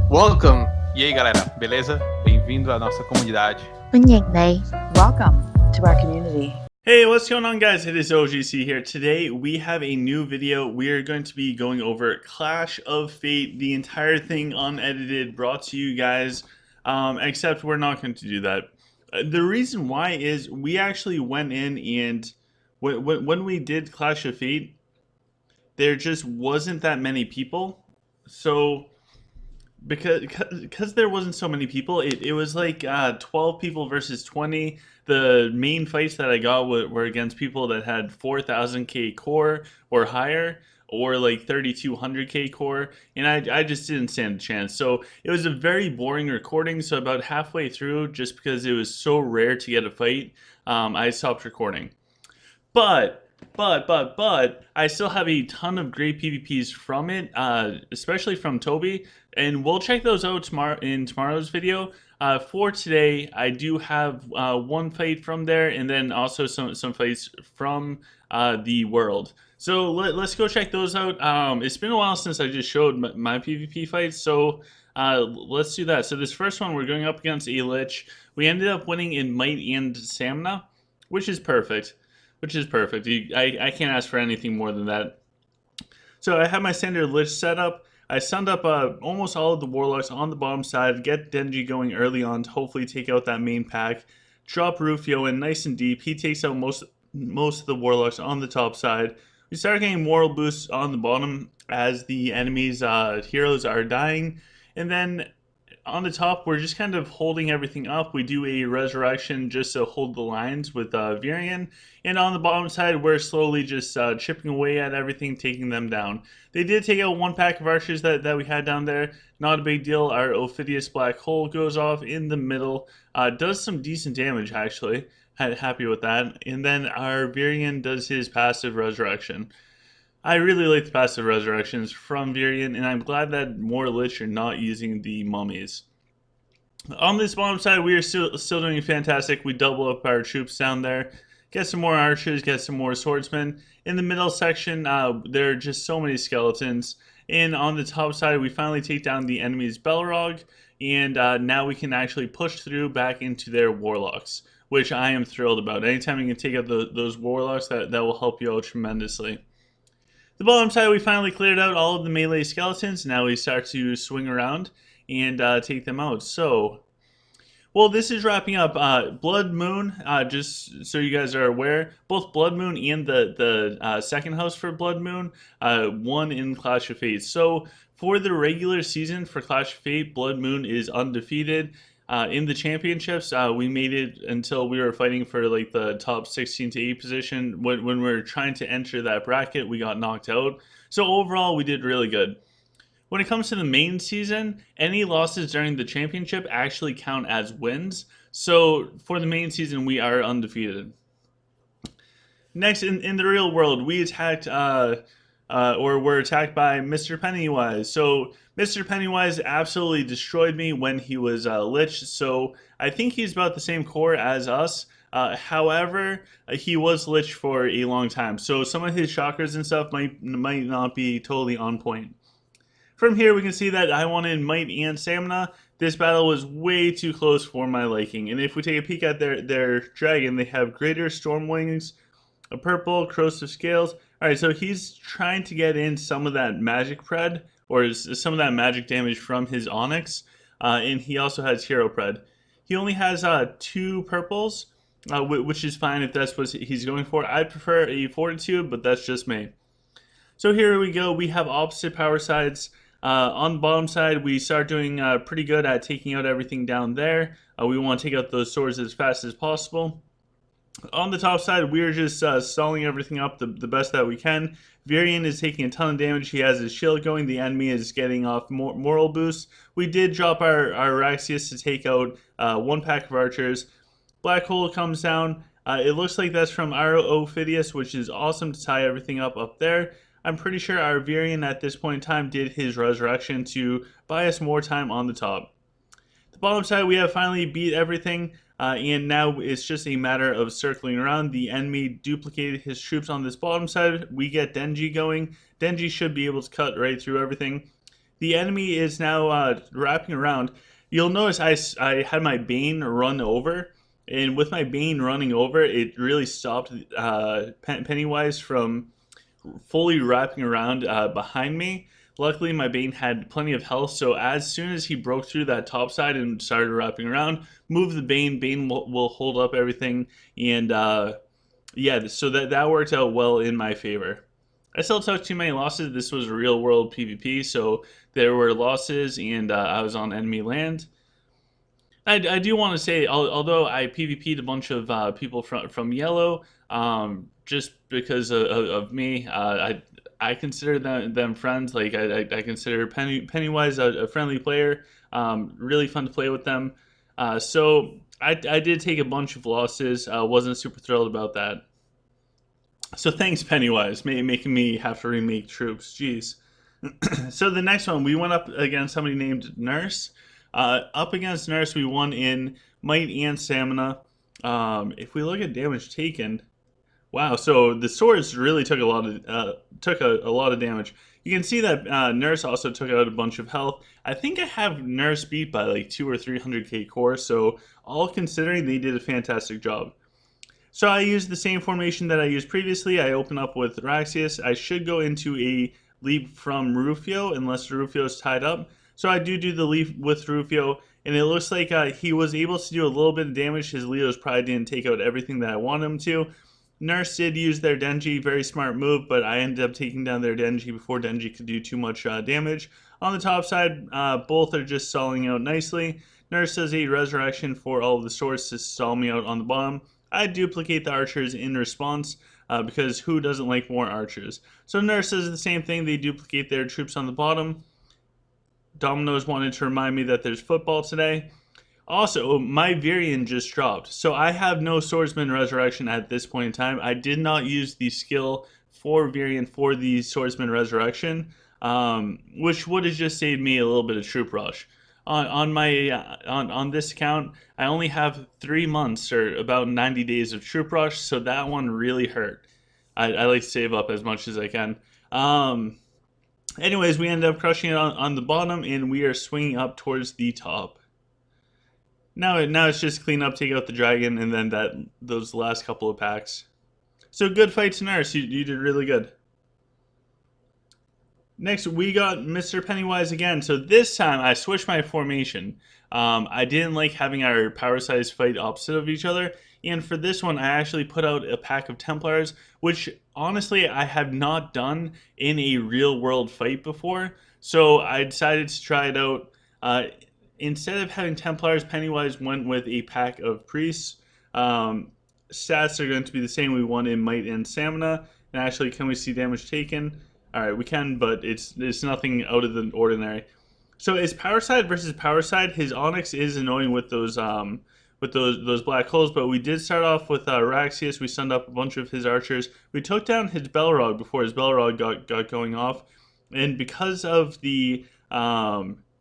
Welcome! E aí, galera, beleza? Bem-vindo à nossa comunidade. Welcome to our community. Hey, what's going on, guys? It is OGC here. Today we have a new video. We are going to be going over Clash of Fate, the entire thing unedited, brought to you guys, except we're not going to do that. The reason why is we actually went in and when we did Clash of Fate, there just wasn't that many people. So because there wasn't so many people, it was like 12 people versus 20. The main fights that I got were against people that had 4,000k core or higher, or like 3,200k core, and I just didn't stand a chance. So it was a very boring recording. So about halfway through, just because it was so rare to get a fight, I stopped recording. But I still have a ton of great PvPs from it, especially from Toby, and we'll check those out tomorrow's video. For today, I do have one fight from there, and then also some fights from the world. So let's go check those out. It's been a while since I just showed my PvP fights, so let's do that. So this first one, we're going up against a Lich. We ended up winning in Might and Stamina, which is perfect. I can't ask for anything more than that. So I have my standard Lich set up. I sunned up almost all of the Warlocks on the bottom side, get Denji going early on to hopefully take out that main pack. Drop Rufio in nice and deep. He takes out most of the Warlocks on the top side. We start getting moral boosts on the bottom as the enemy's heroes are dying. And then on the top, we're just kind of holding everything up. We do a resurrection just to hold the lines with Virion. And on the bottom side, we're slowly just chipping away at everything, taking them down. They did take out one pack of archers that we had down there. Not a big deal. Our Ophidius Black Hole goes off in the middle. Does some decent damage, actually. Happy with that. And then our Virion does his passive resurrection. I really like the passive resurrections from Virion, and I'm glad that more Lich are not using the mummies. On this bottom side, we are still doing fantastic. We double up our troops down there, get some more archers, get some more swordsmen. In the middle section, there are just so many skeletons. And on the top side, we finally take down the enemy's Belrog, and now we can actually push through back into their Warlocks, which I am thrilled about. Anytime you can take out those Warlocks, that will help you out tremendously. The bottom side, we finally cleared out all of the melee skeletons. Now we start to swing around and take them out. So, well, this is wrapping up Blood Moon. Just so you guys are aware, both Blood Moon and the second house for Blood Moon won in Clash of Fate. So for the regular season for Clash of Fate, Blood Moon is undefeated. In the championships, we made it until we were fighting for like the top 16 to 8 position. When we were trying to enter that bracket, we got knocked out. So overall, we did really good. When it comes to the main season, any losses during the championship actually count as wins. So for the main season, we are undefeated. Next, in the real world, we attacked or were attacked by Mr. Pennywise. So Mr. Pennywise absolutely destroyed me when he was Lich, so I think he's about the same core as us. However, he was Lich for a long time, so some of his chakras and stuff might not be totally on point. From here, we can see that I wanted Might and Stamina. This battle was way too close for my liking, and if we take a peek at their dragon, they have Greater Storm Wings, a purple, Corrosive Scales. Alright, so he's trying to get in some of that magic pred, or some of that magic damage from his Onyx, and he also has hero pred. He only has 2 purples, which is fine if that's what he's going for. I prefer a Fortitude, but that's just me. So here we go, we have opposite power sides. On the bottom side, we start doing pretty good at taking out everything down there. We want to take out those swords as fast as possible. On the top side, we're just stalling everything up the best that we can. Virion is taking a ton of damage. He has his shield going. The enemy is getting off moral boosts. We did drop our Araxius to take out 1 pack of archers. Black Hole comes down. It looks like that's from our Ophidius, which is awesome to tie everything up there. I'm pretty sure our Virion at this point in time did his resurrection to buy us more time on the top. The bottom side, we have finally beat everything. And now it's just a matter of circling around. The enemy duplicated his troops on this bottom side. We get Denji going. Denji should be able to cut right through everything. The enemy is now wrapping around. You'll notice I had my Bane run over, and with my Bane running over, it really stopped Pennywise from fully wrapping around behind me. Luckily, my Bane had plenty of health, so as soon as he broke through that top side and started wrapping around, move the Bane. Bane will hold up everything, and yeah, so that worked out well in my favor. I still took too many losses. This was a real world PvP, so there were losses, and I was on enemy land. I do want to say, although I PvP'd a bunch of people from Yellow, just because of me, I consider them friends. Like I consider Pennywise a friendly player. Really fun to play with them. So I did take a bunch of losses. Wasn't super thrilled about that. So thanks, Pennywise, making me have to remake troops. Jeez. So the next one, we went up against somebody named Nurse. Up against Nurse, we won in Might and Stamina. If we look at damage taken, wow. So the swords really took a lot of damage. You can see that Nurse also took out a bunch of health. I think I have Nurse beat by like 200 or 300k core. So all considering, they did a fantastic job. So I used the same formation that I used previously. I open up with Raxius. I should go into a leap from Rufio unless Rufio is tied up. So I do the leap with Rufio, and it looks like he was able to do a little bit of damage. His Leos probably didn't take out everything that I wanted him to. Nurse did use their Denji, very smart move, but I ended up taking down their Denji before Denji could do too much damage. On the top side, both are just stalling out nicely. Nurse does a resurrection for all of the swords to stall me out on the bottom. I duplicate the archers in response because who doesn't like more archers? So Nurse does the same thing. They duplicate their troops on the bottom. Domino's wanted to remind me that there's football today. Also, my Virion just dropped. So I have no Swordsman Resurrection at this point in time. I did not use the skill for Virion for the Swordsman Resurrection, which would have just saved me a little bit of troop rush. On this account, I only have 3 months or about 90 days of troop rush, so that one really hurt. I like to save up as much as I can. Anyways, we end up crushing it on the bottom, and we are swinging up towards the top. Now it's just clean up, take out the dragon, and then those last couple of packs. So good fight to Nurse. You did really good. Next, we got Mr. Pennywise again. So this time, I switched my formation. I didn't like having our power size fight opposite of each other. And for this one, I actually put out a pack of Templars, which honestly, I have not done in a real world fight before. So I decided to try it out. Instead of having Templars, Pennywise went with a pack of Priests. Stats are going to be the same. We won in Might and Stamina. And actually, can we see damage taken? All right, we can, but it's nothing out of the ordinary. So it's power side versus power side. His Onyx is annoying with those black holes, but we did start off with Raxius. We stunned up a bunch of his archers. We took down his Belrog before his Belrog got going off, and because of the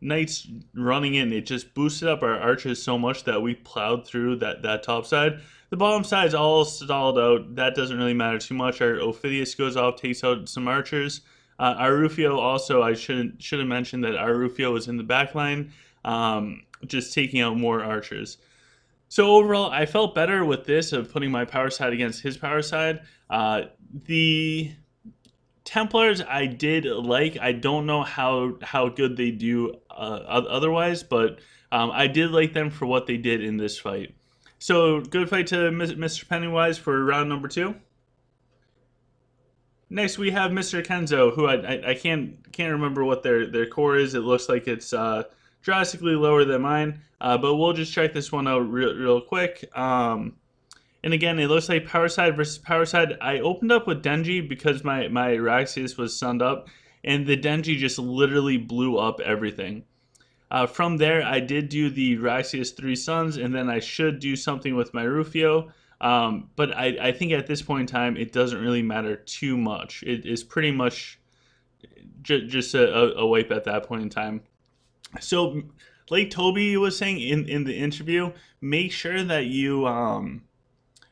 Knights running in, it just boosted up our archers so much that we plowed through that top side. The bottom side is all stalled out. That doesn't really matter too much. Our Ophidius goes off, takes out some archers. Our Rufio also, I should have mentioned that our Rufio was in the back line, just taking out more archers. So overall, I felt better with this of putting my power side against his power side. The Templars I did like. I don't know how good they do otherwise, but I did like them for what they did in this fight. So good fight to Mr. Pennywise for round number 2. Next we have Mr. Kenzo, who I can't remember what their core is. It looks like it's drastically lower than mine, but we'll just check this one out real quick. And again, it looks like power side versus power side. I opened up with Denji because my Raxius was sunned up, and the Denji just literally blew up everything. From there, I did do the Raxius 3 Suns, and then I should do something with my Rufio. But I think at this point in time, it doesn't really matter too much. It is pretty much just a wipe at that point in time. So, like Toby was saying in the interview, make sure that you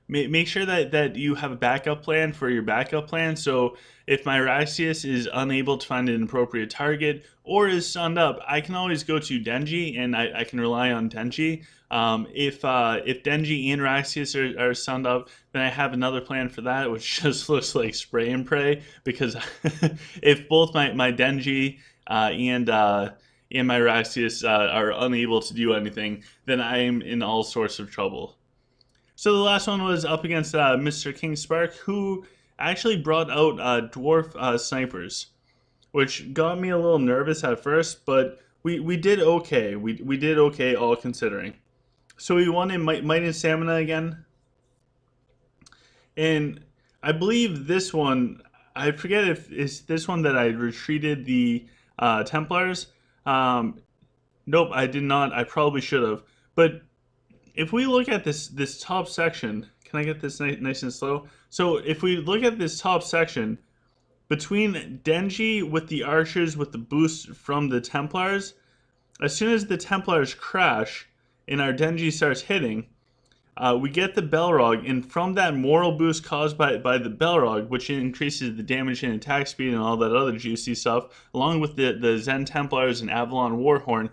make sure that you have a backup plan for your backup plan. So if my Raxius is unable to find an appropriate target or is stunned up, I can always go to Denji, and I can rely on Denji. If Denji and Raxius are stunned up, then I have another plan for that, which just looks like spray and pray, because if both my Denji and my Raxius are unable to do anything, then I am in all sorts of trouble. So the last one was up against Mr. KingSparks, who actually brought out dwarf snipers, which got me a little nervous at first, but we did okay. We did okay, all considering. So we won in Might and Stamina again. And I believe this one, I forget if it's this one that I retreated the Templars. Nope, I did not. I probably should have. But if we look at this top section, can I get this nice and slow? So if we look at this top section, between Denji with the archers with the boost from the Templars, as soon as the Templars crash and our Denji starts hitting, we get the Belrog, and from that moral boost caused by the Belrog, which increases the damage and attack speed and all that other juicy stuff, along with the Zen Templars and Avalon Warhorn,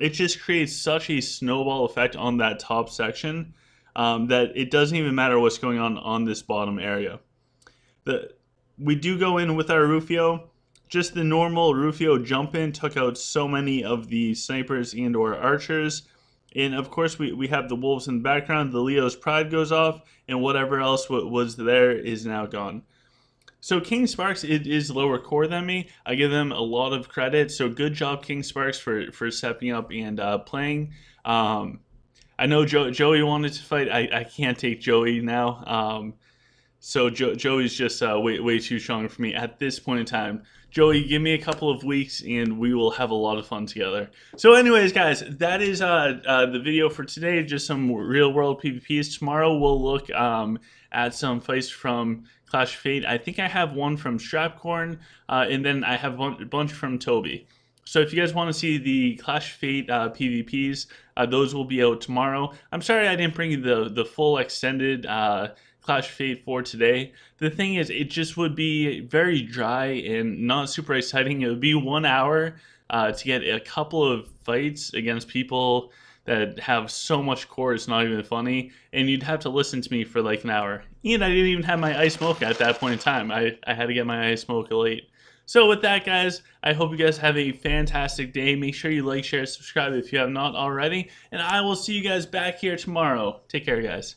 it just creates such a snowball effect on that top section that it doesn't even matter what's going on this bottom area. We do go in with our Rufio. Just the normal Rufio jump in took out so many of the snipers and or archers. And of course we have the wolves in the background. The Leo's pride goes off, and whatever else was there is now gone. So KingSparks is lower core than me. I give them a lot of credit. So good job, KingSparks, for stepping up and playing. I know Joey wanted to fight. I can't take Joey now. So Joey's just way too strong for me at this point in time. Joey, give me a couple of weeks and we will have a lot of fun together. So anyways, guys, that is the video for today. Just some real world PvPs. Tomorrow we'll look at some fights from Clash of Fate. I think I have one from Strapcorn, and then I have a bunch from Toby. So if you guys want to see the Clash of Fate PvPs, those will be out tomorrow. I'm sorry I didn't bring you the full extended Clash of Fate for today. The thing is, it just would be very dry and not super exciting. It would be 1 hour to get a couple of fights against people that have so much core it's not even funny, and you'd have to listen to me for like an hour. And I didn't even have my ice mocha at that point in time. I had to get my ice mocha late. So with that, guys, I hope you guys have a fantastic day. Make sure you like, share, subscribe if you have not already, and I will see you guys back here tomorrow. Take care, guys.